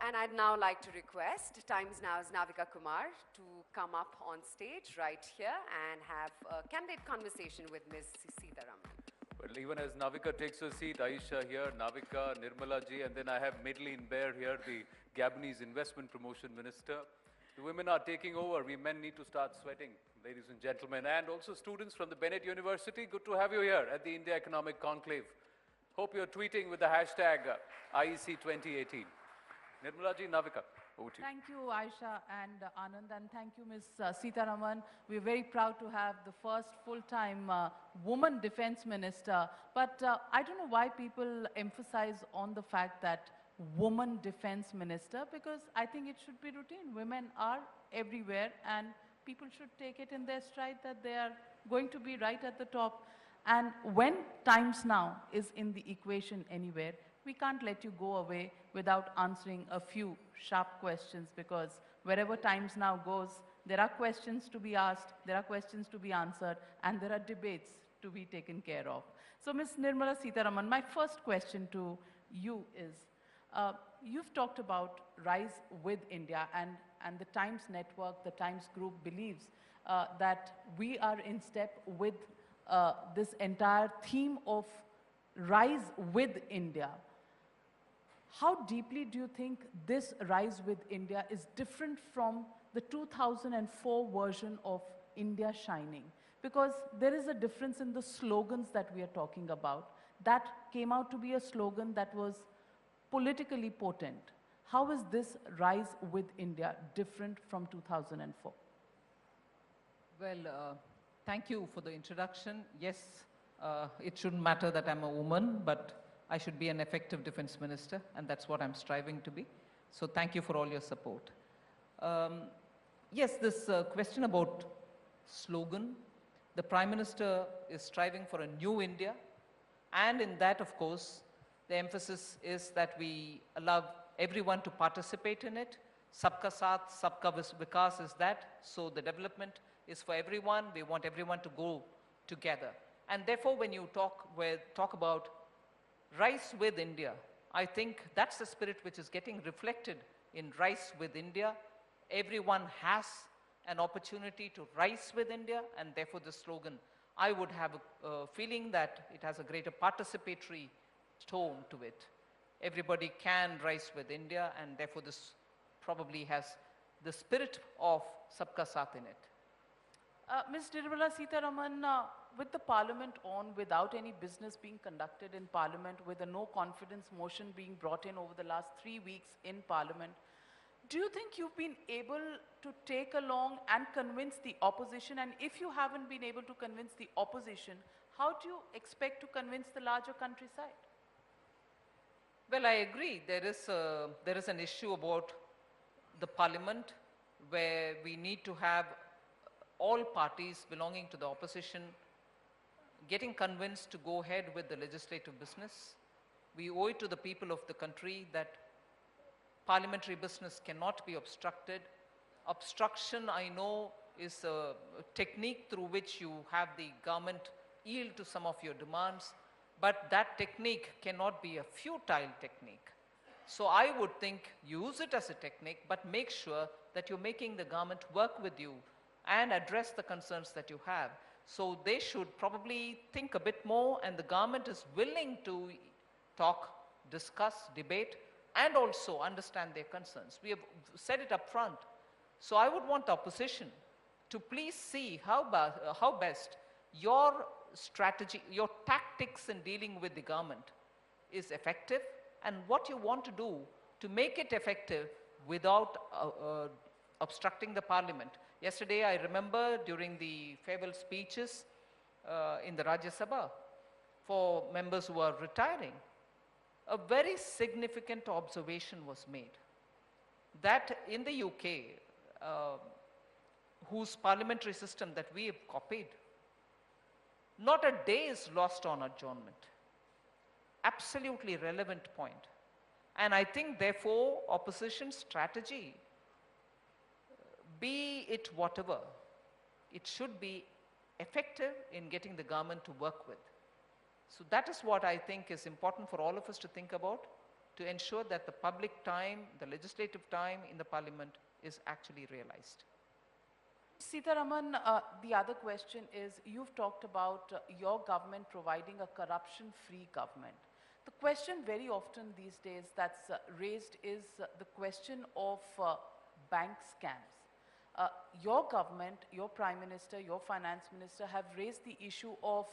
And I'd now like to request Times Now's Navika Kumar to come up on stage right here and have a candid conversation with Ms. Sitharaman. Well, even as Navika takes her seat, Aisha here, Navika, Nirmala ji, and then I have Madeleine Baird here, the Gabonese Investment Promotion Minister. The women are taking over. We men need to start sweating, ladies and gentlemen. And also students from the Bennett University, good to have you here at the India Economic Conclave. Hope you're tweeting with the hashtag IEC 2018. Nirmala ji, Navika, over to you. Thank you, Aisha and Anand, and thank you, Ms. Sitharaman. We're very proud to have the first full-time woman defense minister. But I don't know why people emphasize on the fact that woman defense minister, because I think it should be routine. Women are everywhere, and people should take it in their stride that they are going to be right at the top. And when Times Now is in the equation anywhere, we can't let you go away without answering a few sharp questions, because wherever Times Now goes, there are questions to be asked, there are questions to be answered, and there are debates to be taken care of. So, Ms. Nirmala Sitharaman, my first question to you is, you've talked about Rise with India, and the Times Network, the Times Group believes that we are in step with this entire theme of Rise with India. How deeply do you think this Rise with India is different from the 2004 version of India Shining? Because there is a difference in the slogans that we are talking about. That came out to be a slogan that was politically potent. How is this Rise with India different from 2004? Well, thank you for the introduction. Yes, it shouldn't matter that I'm a woman, but I should be an effective defense minister, and that's what I'm striving to be. So thank you for all your support. Yes, this question about slogan, the Prime Minister is striving for a new India, and in that, of course, the emphasis is that we allow everyone to participate in it. Sabka Saath, Sabka Vikas is that, so the development is for everyone. We want everyone to go together. And therefore, when you talk about Rise with India, I think that's the spirit which is getting reflected in Rise with India. Everyone has an opportunity to rise with India, and therefore the slogan, I would have a feeling that it has a greater participatory tone to it. Everybody can rise with India, and therefore this probably has the spirit of Sabka Saath in it. Ms. Nirmala Sitharaman, with the Parliament on, without any business being conducted in Parliament, with a no confidence motion being brought in over the last 3 weeks in Parliament, do you think you've been able to take along and convince the opposition? And if you haven't been able to convince the opposition, how do you expect to convince the larger countryside? Well, I agree. There is an issue about the Parliament where we need to have all parties belonging to the opposition getting convinced to go ahead with the legislative business. We owe it to the people of the country that parliamentary business cannot be obstructed. Obstruction, I know, is a technique through which you have the government yield to some of your demands, but that technique cannot be a futile technique. So I would think use it as a technique, but make sure that you're making the government work with you and address the concerns that you have. So they should probably think a bit more, and the government is willing to talk, discuss, debate, and also understand their concerns. We have said it up front. So I would want the opposition to please see how best your strategy, your tactics in dealing with the government is effective, and what you want to do to make it effective without obstructing the Parliament. Yesterday, I remember during the farewell speeches in the Rajya Sabha for members who are retiring, a very significant observation was made that in the UK, whose parliamentary system that we have copied, not a day is lost on adjournment. Absolutely relevant point. And I think, therefore, opposition strategy, be it whatever, it should be effective in getting the government to work with. So that is what I think is important for all of us to think about. to ensure that the public time, the legislative time in the Parliament is actually realized. Sitharaman, the other question is, you've talked about your government providing a corruption-free government. The question very often these days that's raised is the question of bank scams. Your government, your Prime Minister, your Finance Minister have raised the issue of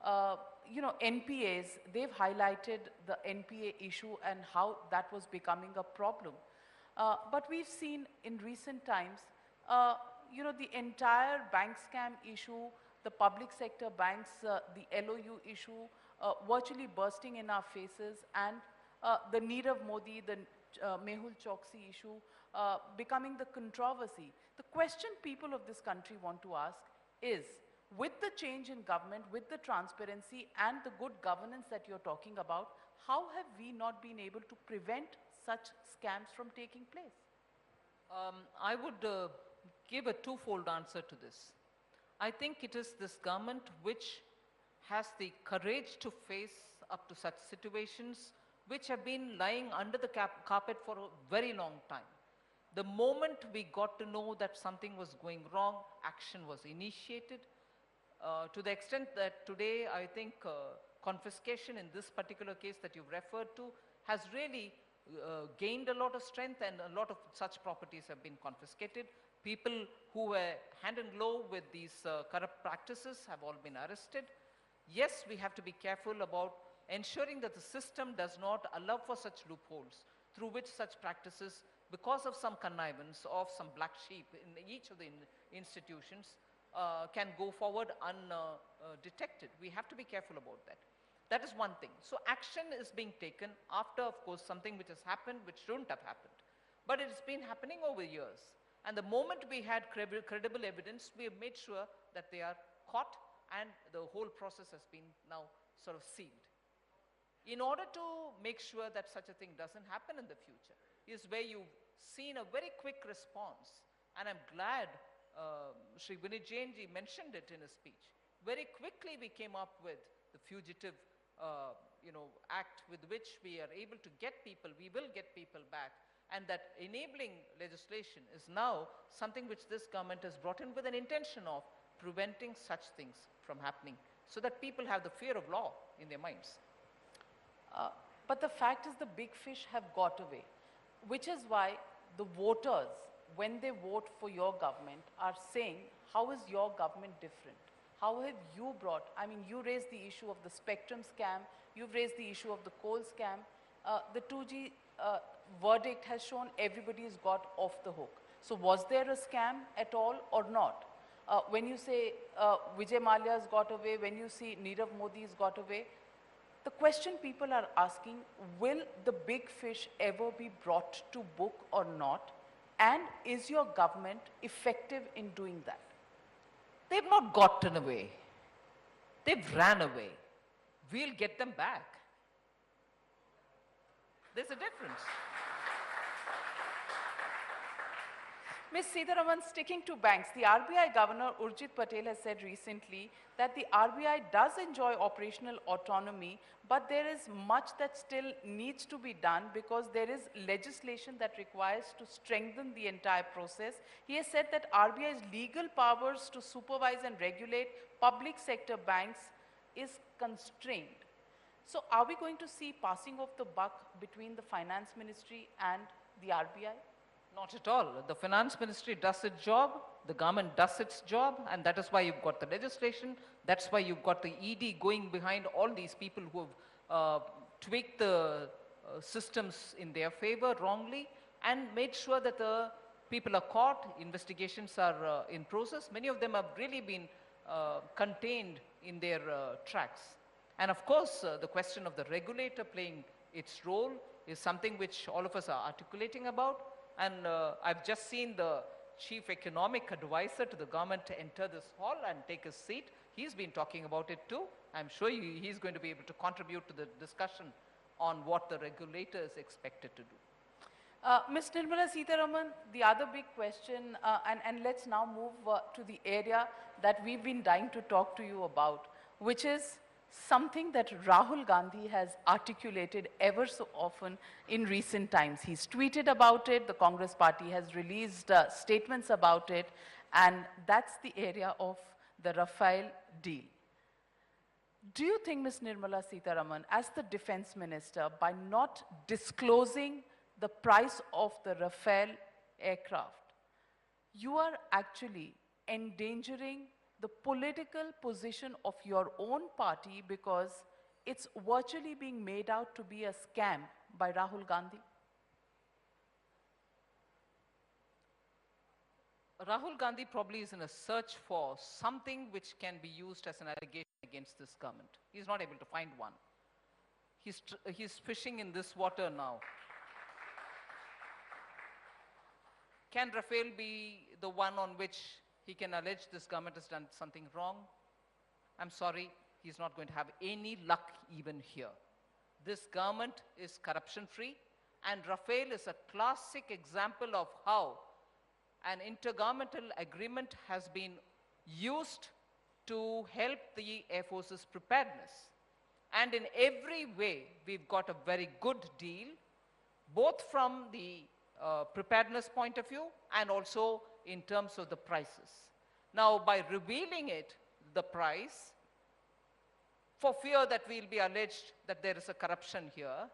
NPAs. They've highlighted the NPA issue and how that was becoming a problem. But we've seen in recent times, the entire bank scam issue, the public sector banks, the LOU issue, virtually bursting in our faces, and the Nirav Modi, the Mehul Choksi issue becoming the controversy. The question people of this country want to ask is, with the change in government, with the transparency and the good governance that you're talking about, how have we not been able to prevent such scams from taking place? I would give a twofold answer to this. I think it is this government which has the courage to face up to such situations which have been lying under the carpet for a very long time. The moment we got to know that something was going wrong, action was initiated. To the extent that today I think confiscation in this particular case that you've referred to has really gained a lot of strength, and a lot of such properties have been confiscated. People who were hand in glove with these corrupt practices have all been arrested. Yes, we have to be careful about ensuring that the system does not allow for such loopholes through which such practices, because of some connivance of some black sheep in each of the institutions, can go forward undetected. We have to be careful about that. That is one thing. So action is being taken after, of course, something which has happened which shouldn't have happened. But it's been happening over years. And the moment we had credible evidence, we have made sure that they are caught, and the whole process has been now sort of sealed. In order to make sure that such a thing doesn't happen in the future is where you've seen a very quick response. And I'm glad Shri Vinay Jainji mentioned it in his speech. Very quickly we came up with the fugitive act with which we are able to get people, we will get people back. And that enabling legislation is now something which this government has brought in with an intention of preventing such things from happening, so that people have the fear of law in their minds. But the fact is the big fish have got away, which is why the voters, when they vote for your government, are saying, how is your government different? How have you brought, you raised the issue of the spectrum scam, you've raised the issue of the coal scam, the 2G verdict has shown everybody's got off the hook. So was there a scam at all or not? When you say Vijay Mallya's got away, when you see Nirav Modi's got away, the question people are asking, will the big fish ever be brought to book or not? And is your government effective in doing that? They've not gotten away. They've ran away. We'll get them back. There's a difference. Ms. Sitharaman, sticking to banks, the RBI Governor Urjit Patel has said recently that the RBI does enjoy operational autonomy, but there is much that still needs to be done because there is legislation that requires to strengthen the entire process. He has said that RBI's legal powers to supervise and regulate public sector banks is constrained. So are we going to see passing of the buck between the Finance Ministry and the RBI? Not at all. The Finance Ministry does its job, the government does its job, and that is why you've got the legislation, that's why you've got the ED going behind all these people who have tweaked the systems in their favor wrongly and made sure that the people are caught, investigations are in process. Many of them have really been contained in their tracks. And of course, the question of the regulator playing its role is something which all of us are articulating about. And I've just seen the chief economic advisor to the government to enter this hall and take his seat. He's been talking about it too. I'm sure he's going to be able to contribute to the discussion on what the regulator is expected to do. Ms. Nirmala Sitharaman, the other big question, and let's now move to the area that we've been dying to talk to you about, which is something that Rahul Gandhi has articulated ever so often in recent times. He's tweeted about it, the Congress party has released statements about it, and that's the area of the Rafale deal. Do you think, Ms. Nirmala Sitharaman, as the defense minister, by not disclosing the price of the Rafale aircraft, you are actually endangering the political position of your own party because it's virtually being made out to be a scam by Rahul Gandhi? Rahul Gandhi probably is in a search for something which can be used as an allegation against this government. He's not able to find one. He's fishing in this water now. Can Rafale be the one on which he can allege this government has done something wrong? I'm sorry, he's not going to have any luck even here. This government is corruption-free, and Rafale is a classic example of how an intergovernmental agreement has been used to help the Air Force's preparedness. And in every way, we've got a very good deal, both from the preparedness point of view and also in terms of the prices. Now, by revealing it, the price, for fear that we'll be alleged that there is a corruption here,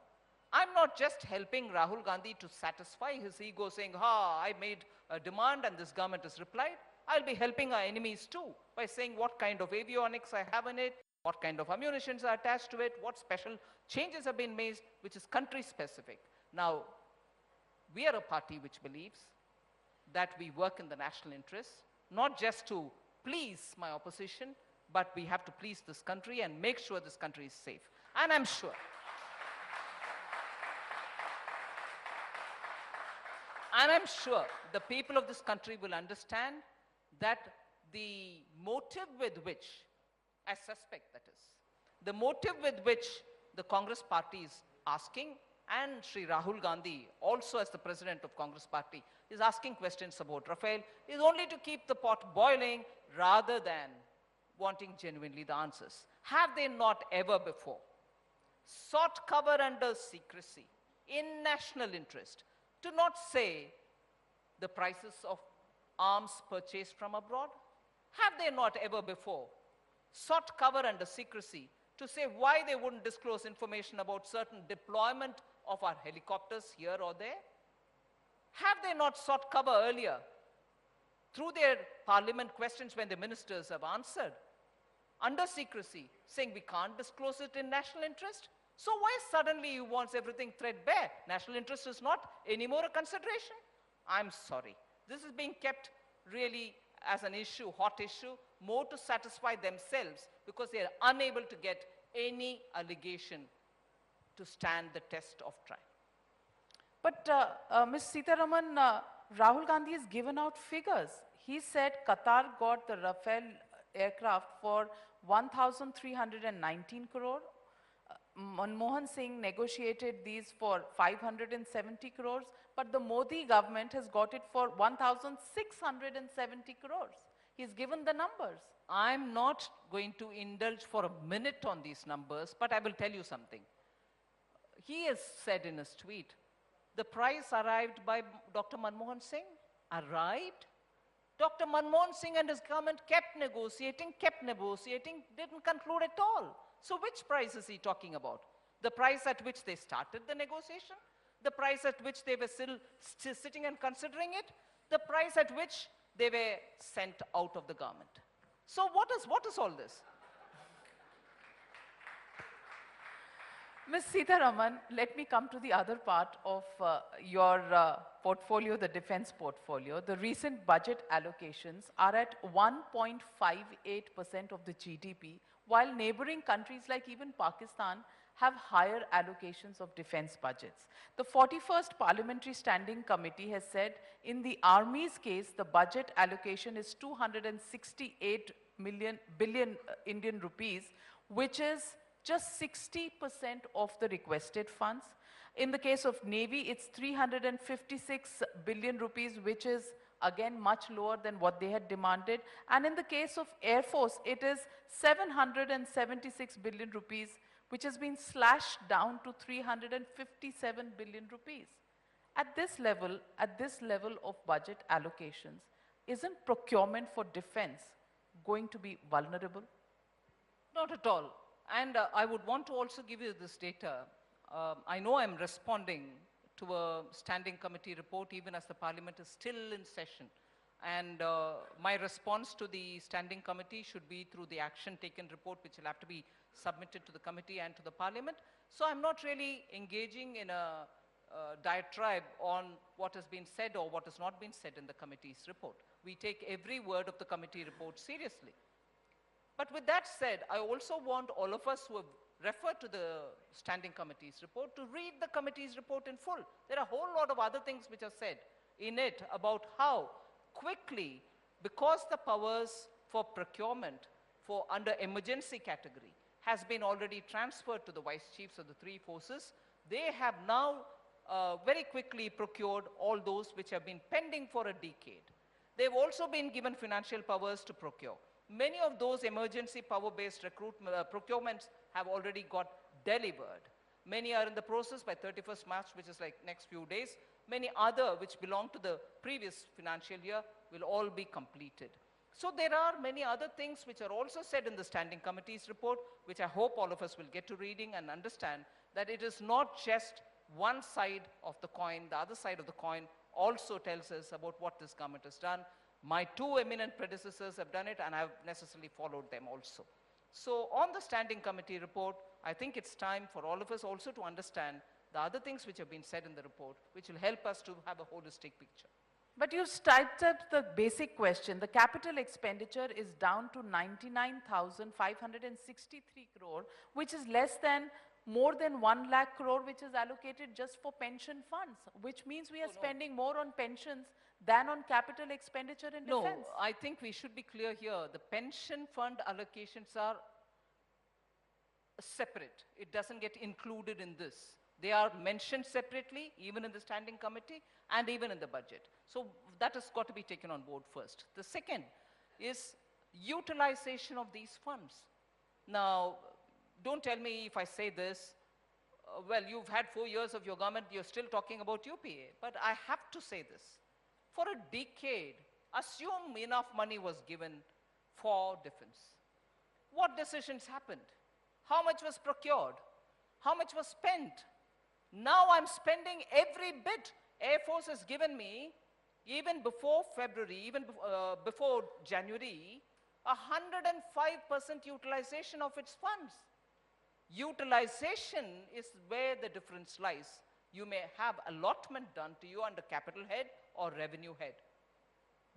I'm not just helping Rahul Gandhi to satisfy his ego saying, I made a demand and this government has replied. I'll be helping our enemies too by saying what kind of avionics I have in it, what kind of ammunitions are attached to it, what special changes have been made, which is country specific. Now, we are a party which believes that we work in the national interest, not just to please my opposition, but we have to please this country and make sure this country is safe. And I'm sure. And I'm sure the people of this country will understand that the motive with which, I suspect that is, the motive with which the Congress party is asking, and Sri Rahul Gandhi, also as the president of Congress party, is asking questions about Rafale, is only to keep the pot boiling rather than wanting genuinely the answers. Have they not ever before sought cover under secrecy in national interest to not say the prices of arms purchased from abroad? Have they not ever before sought cover under secrecy to say why they wouldn't disclose information about certain deployment of our helicopters here or there? Have they not sought cover earlier through their parliament questions when the ministers have answered under secrecy, saying we can't disclose it in national interest? So why suddenly you want everything threadbare? National interest is not anymore a consideration? I'm sorry. This is being kept really as an issue, hot issue, more to satisfy themselves because they are unable to get any allegation to stand the test of trial. But Ms. Sitharaman, Rahul Gandhi has given out figures. He said Qatar got the Rafale aircraft for 1,319 crore. Manmohan Singh negotiated these for 570 crores, but the Modi government has got it for 1,670 crores. He's given the numbers. I'm not going to indulge for a minute on these numbers, but I will tell you something. He has said in his tweet, the price arrived by Dr. Manmohan Singh. Arrived? Dr. Manmohan Singh and his government kept negotiating, didn't conclude at all. So which price is he talking about? The price at which they started the negotiation? The price at which they were still sitting and considering it? The price at which they were sent out of the government? So what is all this? Ms. Sitharaman, let me come to the other part of your portfolio, the defense portfolio. The recent budget allocations are at 1.58% of the GDP, while neighboring countries like even Pakistan have higher allocations of defense budgets. The 41st Parliamentary Standing Committee has said in the Army's case, the budget allocation is 268 billion Indian rupees, which is just 60% of the requested funds. In the case of Navy, it's 356 billion rupees, which is again much lower than what they had demanded. And in the case of Air Force, it is 776 billion rupees, which has been slashed down to 357 billion rupees. At this level of budget allocations, isn't procurement for defense going to be vulnerable? Not at all. And I would want to also give you this data. I know I'm responding to a standing committee report even as the parliament is still in session. And my response to the standing committee should be through the action taken report, which will have to be submitted to the committee and to the parliament. So I'm not really engaging in a diatribe on what has been said or what has not been said in the committee's report. We take every word of the committee report seriously. But with that said, I also want all of us who have referred to the standing committee's report to read the committee's report in full. There are a whole lot of other things which are said in it about how quickly, because the powers for procurement for under emergency category has been already transferred to the vice chiefs of the three forces, they have now very quickly procured all those which have been pending for a decade. They've also been given financial powers to procure. Many of those emergency power-based procurements have already got delivered. Many are in the process by 31st March, which is like next few days. Many other which belong to the previous financial year will all be completed. So there are many other things which are also said in the standing committee's report, which I hope all of us will get to reading and understand that it is not just one side of the coin. The other side of the coin also tells us about what this government has done. My two eminent predecessors have done it, and I've necessarily followed them also. So on the standing committee report, I think it's time for all of us also to understand the other things which have been said in the report, which will help us to have a holistic picture. But you've sidestepped the basic question. The capital expenditure is down to 99,563 crore, which is less than more than 1 lakh crore, which is allocated just for pension funds, which means we are spending more on pensions than on capital expenditure in defense. No, I think we should be clear here. The pension fund allocations are separate. It doesn't get included in this. They are mentioned separately, even in the standing committee and even in the budget. So that has got to be taken on board first. The second is utilization of these funds. Now, don't tell me if I say this, well, you've had 4 years of your government, you're still talking about UPA. But I have to say this. For a decade, assume enough money was given for defense. What decisions happened? How much was procured? How much was spent? Now I'm spending every bit Air Force has given me, even before February, even before January, 105% utilization of its funds. Utilization is where the difference lies. You may have allotment done to you under capital head or revenue head.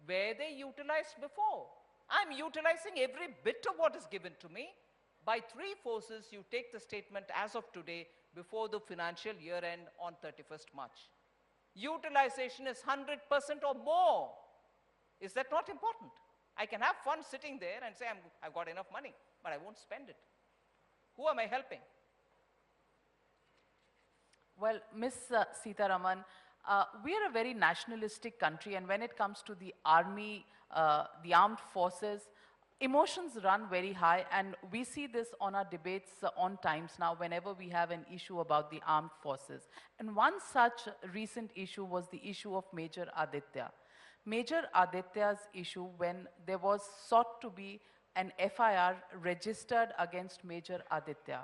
Were they utilized before? I'm utilizing every bit of what is given to me. By three forces, you take the statement as of today before the financial year end on 31st March. Utilization is 100% or more. Is that not important? I can have funds sitting there and say, I've got enough money, but I won't spend it. Who am I helping? Well, Ms. Sitharaman, we are a very nationalistic country, and when it comes to the army, the armed forces, emotions run very high, and we see this on our debates on Times Now whenever we have an issue about the armed forces. And one such recent issue was the issue of Major Aditya. Major Aditya's issue, when there was sought to be an FIR registered against Major Aditya,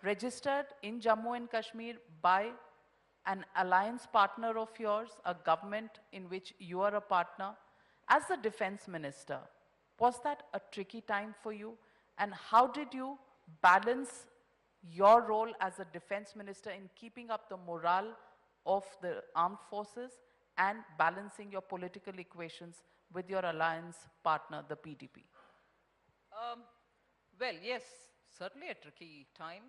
registered in Jammu and Kashmir by an alliance partner of yours, a government in which you are a partner. As the defense minister, was that a tricky time for you? And how did you balance your role as a defense minister in keeping up the morale of the armed forces and balancing your political equations with your alliance partner, the PDP? Well, yes, certainly a tricky time.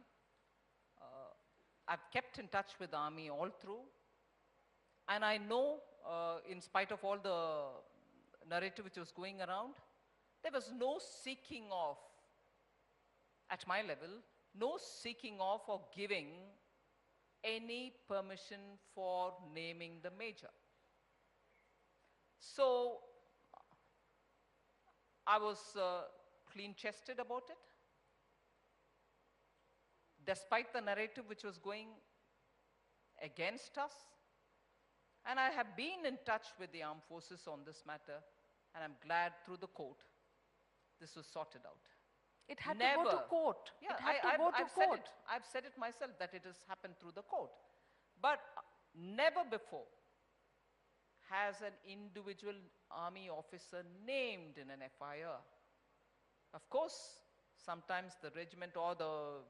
I've kept in touch with the army all through. And I know, in spite of all the narrative which was going around, there was no seeking off, at my level, no seeking off or giving any permission for naming the major. So I was clean-chested about it, despite the narrative which was going against us. And I have been in touch with the armed forces on this matter, and I'm glad through the court this was sorted out. It had to go to court. Yeah, it had to go to I've court. said it. I've said it myself that it has happened through the court. But never before has an individual army officer named in an FIR. Of course, sometimes the regiment or the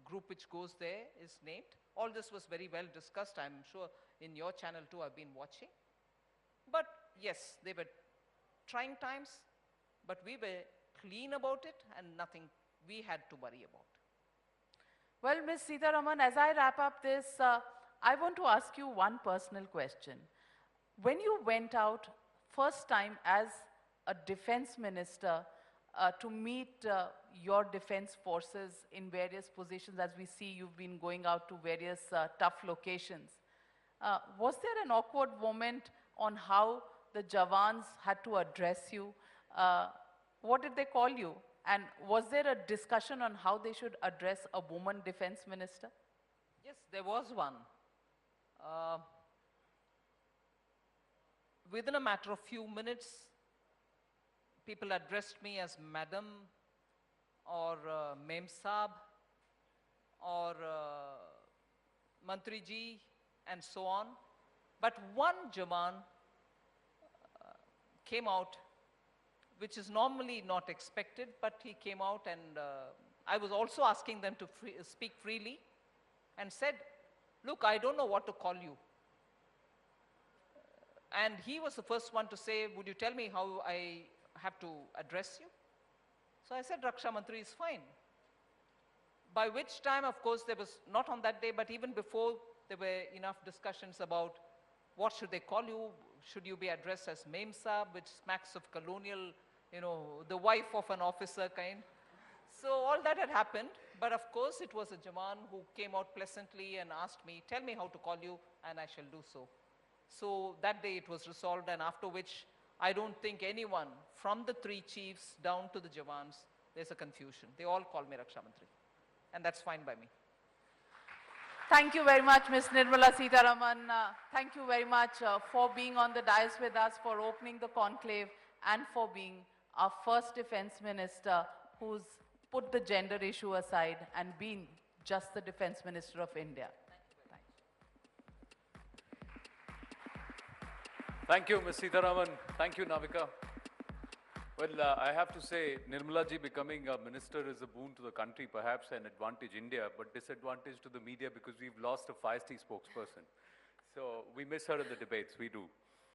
group which goes there is named. All this was very well discussed. I'm sure in your channel too I've been watching. But yes, they were trying times, but we were clean about it and nothing we had to worry about. Well, Ms. Sitharaman, as I wrap up this, I want to ask you one personal question. When you went out first time as a defense minister to meet your defense forces in various positions, as we see you've been going out to various tough locations, was there an awkward moment on how the Jawans had to address you? What did they call you? And was there a discussion on how they should address a woman defense minister? Yes, there was one. Within a matter of few minutes, people addressed me as Madam or Mem Saab or Mantri Ji and so on. But one Jawan came out, which is normally not expected, but he came out and I was also asking them to speak freely and said, look, I don't know what to call you. And he was the first one to say, would you tell me how I have to address you? So I said, Raksha Mantri is fine. By which time, of course, there was, not on that day, but even before, there were enough discussions about what should they call you? Should you be addressed as Mem Saab, which smacks of colonial, the wife of an officer kind. So all that had happened, but of course it was a Jawan who came out pleasantly and asked me, tell me how to call you, and I shall do so. So that day it was resolved, and after which I don't think anyone from the three chiefs down to the Jawans, there's a confusion. They all call me Raksha Mantri, and that's fine by me. Thank you very much, Ms. Nirmala Sitharaman. Thank you very much for being on the dais with us, for opening the conclave, and for being our first defense minister who's put the gender issue aside and been just the defense minister of India. Thank you, Ms. Sitharaman. Thank you, Navika. Well, I have to say, Nirmala ji becoming a minister is a boon to the country, perhaps an advantage India, but disadvantage to the media because we've lost a feisty spokesperson. So we miss her in the debates, we do.